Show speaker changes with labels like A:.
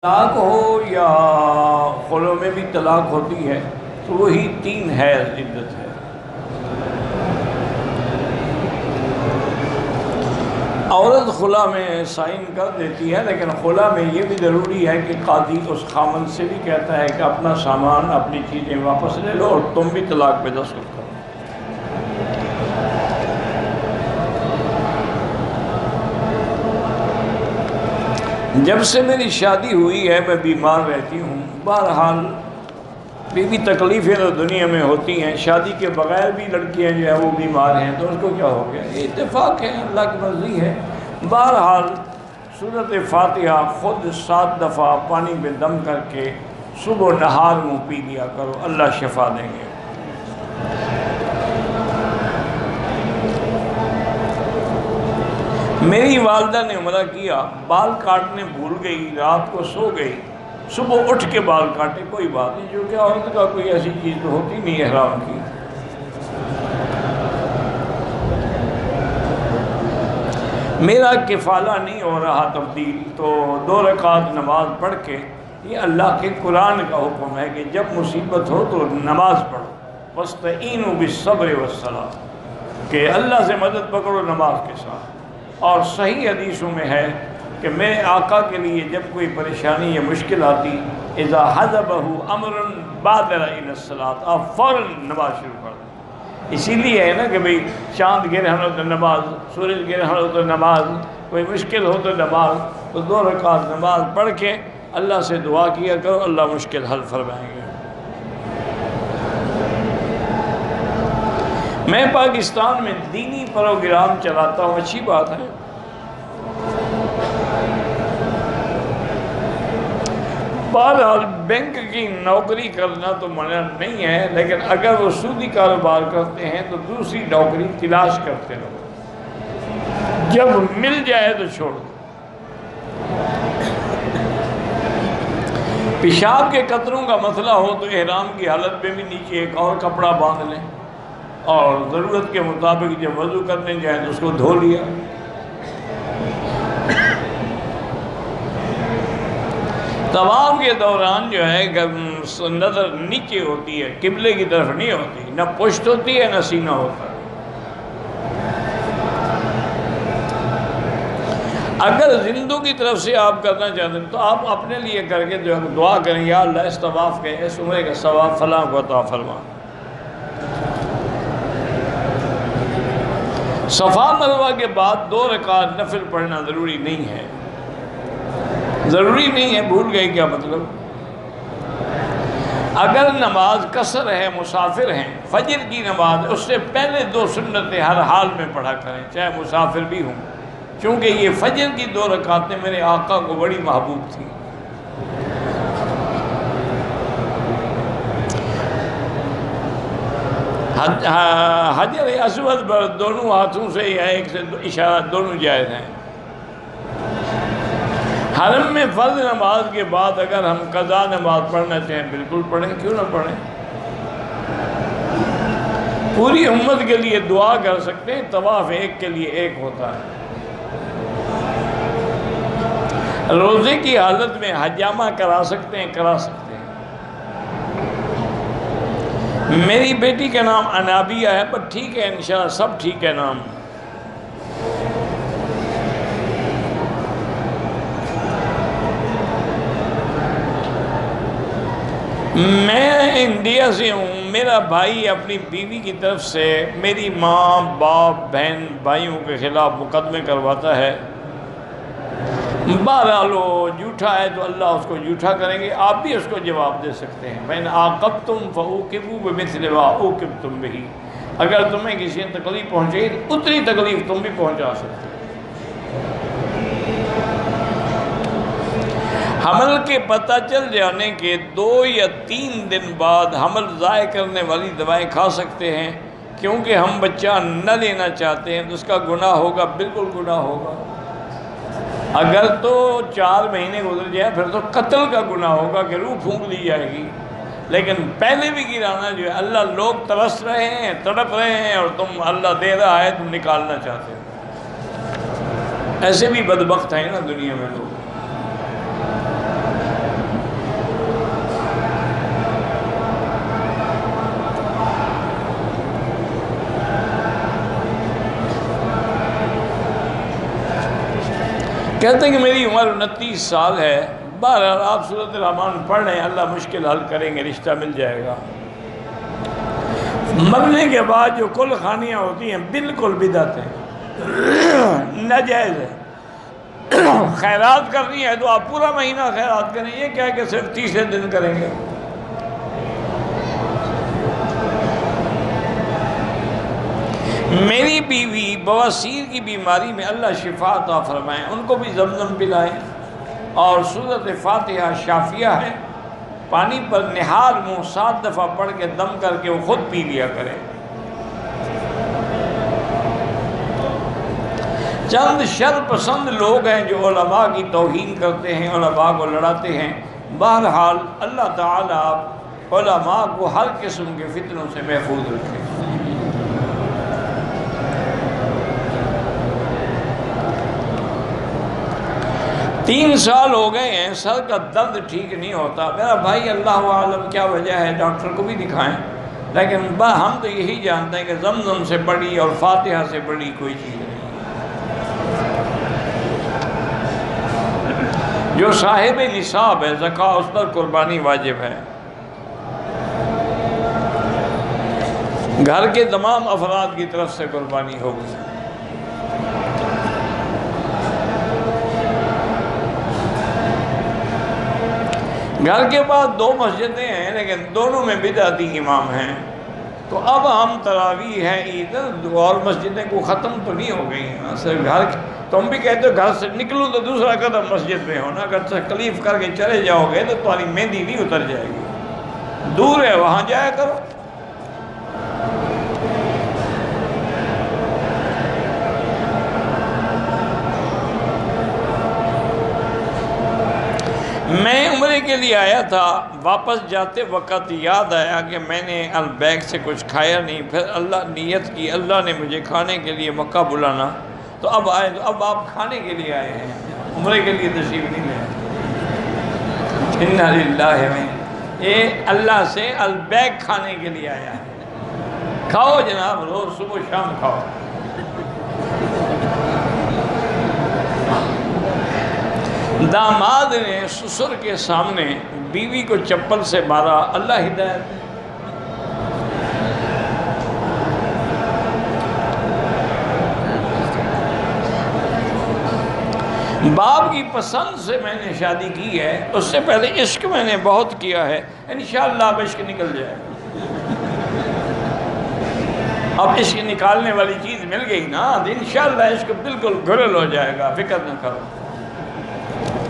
A: طلاق ہو یا خلوع میں بھی طلاق ہوتی ہے تو وہی 3 حیض عدت ہے۔ عورت خلا میں سائن کر دیتی ہے، لیکن خلا میں یہ بھی ضروری ہے کہ قاضی اس خامن سے بھی کہتا ہے کہ اپنا سامان اپنی چیزیں واپس لے لو اور تم بھی طلاق پہ دستخط کرو۔ جب سے میری شادی ہوئی ہے میں بیمار رہتی ہوں۔ بہرحال بھی تکلیفیں تو دنیا میں ہوتی ہیں، شادی کے بغیر بھی لڑکیاں جو ہیں وہ بیمار ہیں، تو اس کو کیا ہو گیا؟ یہ اتفاق ہے، اللہ کی مرضی ہے۔ بہرحال سورۃ فاتحہ خود 7 دفعہ پانی میں دم کر کے صبح و نہار منہ پی لیا کرو، اللہ شفا دیں گے۔ میری والدہ نے عمرہ کیا، بال کاٹنے بھول گئی، رات کو سو گئی، صبح اٹھ کے بال کاٹے، کوئی بات نہیں، جو کہ عورت کا کوئی ایسی چیز تو ہوتی نہیں احرام کی۔ میرا کفالہ نہیں ہو رہا تبدیل، تو 2 رکعت نماز پڑھ کے، یہ اللہ کے قرآن کا حکم ہے کہ جب مصیبت ہو تو نماز پڑھو، وَاسْتَعِینُوا بِالصَّبْرِ وَالصَّلَاةِ، کہ اللہ سے مدد پکڑو نماز کے ساتھ۔ اور صحیح حدیثوں میں ہے کہ میرے آقا کے لیے جب کوئی پریشانی یا مشکل آتی، اذا حَذَبَهُ امر بادر الى الصلاۃ، آپ فوراً نماز شروع کر دیں۔ اسی لیے ہے نا کہ بھئی چاند گرہن ہو تو نماز، سورج گرہن ہو تو نماز، کوئی مشکل ہو تو نماز، تو 2 رکعت نماز پڑھ کے اللہ سے دعا کیا کرو، اللہ مشکل حل فرمائیں گے۔ میں پاکستان میں دینی پروگرام چلاتا ہوں، اچھی بات ہے۔ بہرحال بینک کی نوکری کرنا تو منع نہیں ہے، لیکن اگر وہ سودی کاروبار کرتے ہیں تو دوسری نوکری تلاش کرتے رہو، جب مل جائے تو چھوڑ دو۔ پیشاب کے قطروں کا مسئلہ ہو تو احرام کی حالت میں بھی نیچے ایک اور کپڑا باندھ لیں، اور ضرورت کے مطابق جب وضو کرنے جائیں تو اس کو دھو لیا۔ طواف کے دوران جو ہے نظر نیچے ہوتی ہے، قبلے کی طرف نہیں ہوتی، نہ پشت ہوتی ہے نہ سینہ ہوتا ہے۔ اگر زندوں کی طرف سے آپ کرنا چاہتے ہیں تو آپ اپنے لیے کر کے دعا کریں، یا اللہ اس طواف کے، اس عمرے کا ثواب فلاں کو عطا فرما۔ صفا مروہ کے بعد 2 رکعت نفل پڑھنا ضروری نہیں ہے، ضروری نہیں ہے، بھول گئے کیا مطلب؟ اگر نماز قصر ہے، مسافر ہیں، فجر کی نماز اس سے پہلے 2 سنتیں ہر حال میں پڑھا کریں، چاہے مسافر بھی ہوں، چونکہ یہ فجر کی 2 رکعتیں میرے آقا کو بڑی محبوب تھیں۔ حجر اسود پر دونوں ہاتھوں سے یا ایک سے اشارہ دونوں جائز ہیں۔ حرم میں فرض نماز کے بعد اگر ہم قضا نماز پڑھنا چاہیں بالکل پڑھیں، کیوں نہ پڑھیں؟ پوری امت کے لیے دعا کر سکتے ہیں، طواف ایک کے لیے ایک ہوتا ہے۔ روزے کی حالت میں حجامہ کرا سکتے ہیں، کرا سکتے ہیں۔ میری بیٹی کا نام انابیہ ہے، پر ٹھیک ہے انشاءاللہ، سب ٹھیک ہے نام۔ میں انڈیا سے ہوں، میرا بھائی اپنی بیوی کی طرف سے میری ماں، باپ، بہن، بھائیوں کے خلاف مقدمے کرواتا ہے۔ بہرحال وہ جھوٹا ہے تو اللہ اس کو جھوٹا کریں گے، آپ بھی اس کو جواب دے سکتے ہیں۔ فَإِنْ عَاقَبْتُمْ فَعُوقِبُوا بِمِثْلِ مَا عُوقِبْتُمْ بِهِ، اگر تمہیں کسی نے تکلیف پہنچائی اتنی تکلیف تم بھی پہنچا سکتے۔ حمل کے پتہ چل جانے کے 2 یا 3 دن بعد حمل ضائع کرنے والی دوائیں کھا سکتے ہیں، کیونکہ ہم بچہ نہ لینا چاہتے ہیں تو اس کا گناہ ہوگا، بالکل گناہ ہوگا۔ اگر تو 4 مہینے گزر جائے پھر تو قتل کا گناہ ہوگا کہ روح پھونک دی جائے گی، لیکن پہلے بھی گرانا جو ہے، اللہ لوگ ترس رہے ہیں، تڑپ رہے ہیں، اور تم اللہ دے رہا ہے، تم نکالنا چاہتے ہو۔ ایسے بھی بدبخت ہیں نا دنیا میں لوگ۔ کہتے ہیں کہ میری عمر 29 سال ہے، بہرحال آپ سورۃ الرحمن پڑھ رہے ہیں، اللہ مشکل حل کریں گے، رشتہ مل جائے گا۔ مرنے کے بعد جو کل خانیاں ہوتی ہیں بالکل بدعت ہیں، ناجائز ہے۔ خیرات کرنی ہے تو آپ پورا مہینہ خیرات کریں، یہ کیا کہ صرف 30 دن کریں گے۔ میری بیوی بواسیر کی بیماری میں اللہ شفا عطا فرمائیں، ان کو بھی زمزم پلائیں، اور سورۃ فاتحہ شافیہ ہے، پانی پر نہار منہ 7 دفعہ پڑھ کے دم کر کے وہ خود پی لیا کریں۔ چند شر پسند لوگ ہیں جو علماء کی توہین کرتے ہیں، علماء کو لڑاتے ہیں۔ بہرحال اللہ تعالیٰ علماء کو ہر قسم کے فتنوں سے محفوظ رکھے۔ تین سال ہو گئے ہیں، سر کا درد ٹھیک نہیں ہوتا۔ میرا بھائی اللہ عالم کیا وجہ ہے، ڈاکٹر کو بھی دکھائیں، لیکن ہم تو یہی جانتے ہیں کہ زمزم سے بڑی اور فاتحہ سے بڑی کوئی چیز نہیں۔ جو صاحب نصاب ہے زکوٰۃ، اس پر قربانی واجب ہے۔ گھر کے تمام افراد کی طرف سے قربانی ہوگی۔ گھر کے پاس 2 مسجدیں ہیں، لیکن دونوں میں بدعتی امام ہیں، تو اب ہم تراویح ہے عید، اور مسجدیں کو ختم تو نہیں ہو گئی ہیں، صرف گھر تم بھی کہتے ہو گھر سے نکلوں تو دوسرا قدم مسجد میں ہونا، اگر تکلیف کر کے چلے جاؤ گے تو تمہاری مہندی نہیں اتر جائے گی، دور ہے وہاں جایا کرو۔ میں عمرے کے لیے آیا تھا، واپس جاتے وقت یاد آیا کہ میں نے البیگ سے کچھ کھایا نہیں، پھر اللہ نیت کی، اللہ نے مجھے کھانے کے لیے مکہ بلانا، تو اب آئے، تو اب آپ کھانے کے لیے آئے ہیں، عمرے کے لیے تشریف نہیں لے۔ اِنَّا لِلَّهِ وَإِنَّا، یہ اللہ سے البیگ کھانے کے لیے آیا ہے۔ کھاؤ جناب، روز صبح شام کھاؤ۔ داماد نے سسر کے سامنے بیوی کو چپل سے مارا، اللہ ہدایت دے۔ باپ کی پسند سے میں نے شادی کی ہے، اس سے پہلے عشق میں نے بہت کیا ہے، انشاءاللہ اب عشق نکل جائے گا۔ اب عشق نکالنے والی چیز مل گئی نا، انشاءاللہ عشق بالکل گھرل ہو جائے گا، فکر نہ کرو۔